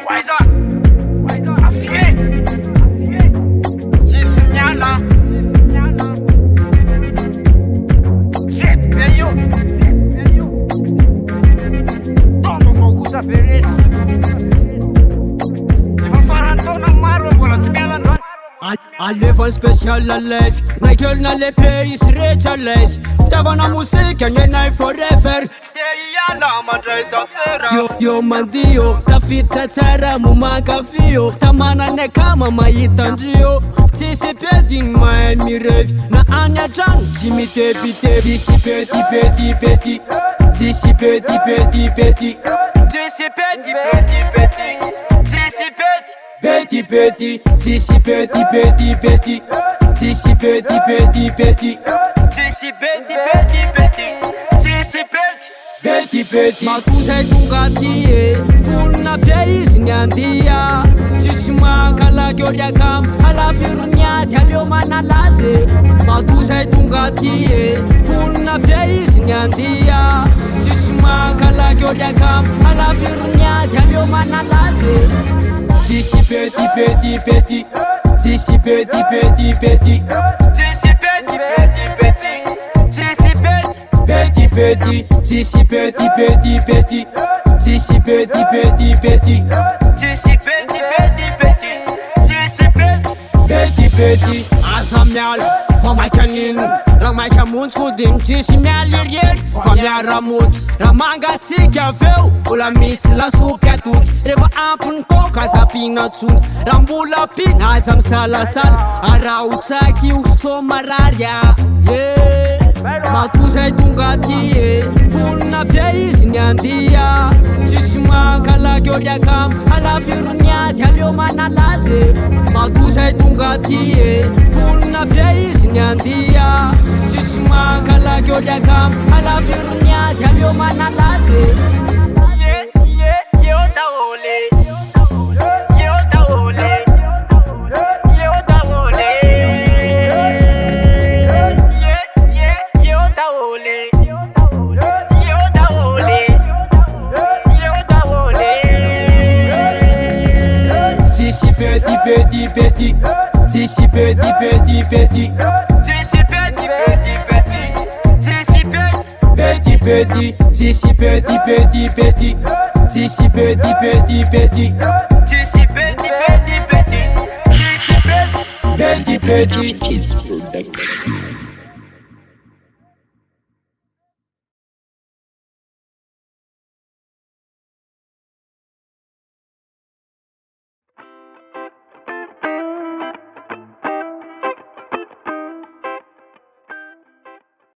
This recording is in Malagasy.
Wise up, affilié, c'est signal là. Vite, veillou, dans ton gros coup ça fait lisse. Ils vont faire un tour dans marre, voilà, c'est bien la donne. I live on special life. Na girl na le pays richer life. Stava na musica and I forever. Stay alla madresa fera. Yo mandio, ta fitta terra mu Ankafizo. Ta mana ne kama maitandio. TSISY BEDY my mi rêve. Na anya jan, Jimmy debite. TSISY BEDY. TSISY BEDY. TSISY BEDY. TSISY BEDY. TSISY BEDY. TSISY BEDY. TSISY BEDY. TSISY BEDY. TSISY BEDY. Matusay tungatie, fulna pays nyandia. Tisma kala gyoria kam, ala firnya thalyo manalaze. Matusay tungatie, fulna pays nyandia. Tisma kala gyoria kam, ala firnya thalyo manalaze. TSISY BEDY. TSISY BEDY. TSISY BEDY. TSISY BEDY. TSISY BEDY. TSISY BEDY. TSISY BEDY. TSISY BEDY. Azamyal, famaikanin. Ramaika munskudin, TSISY mialirier. Famiaramut, ramangatsika veo. Ola misy lasopy atody. Rehefa ampiny toka zapina tsony. Rambola pina aza misalasala. Araotsaky io somararia. Matuzay tonga ty volona be izy nyandia. Tsisy mankalaky ôry akamo alavirony ady aleo manalazy. Matuzay tonga ty volona be izy nyandia. Tsisy mankalaky ôry akamo alavirony ady aleo manalazy. TSISY BEDY. TSISY BEDY. TSISY BEDY. TSISY BEDY. TSISY BEDY. TSISY BEDY. BEDY. Kids production.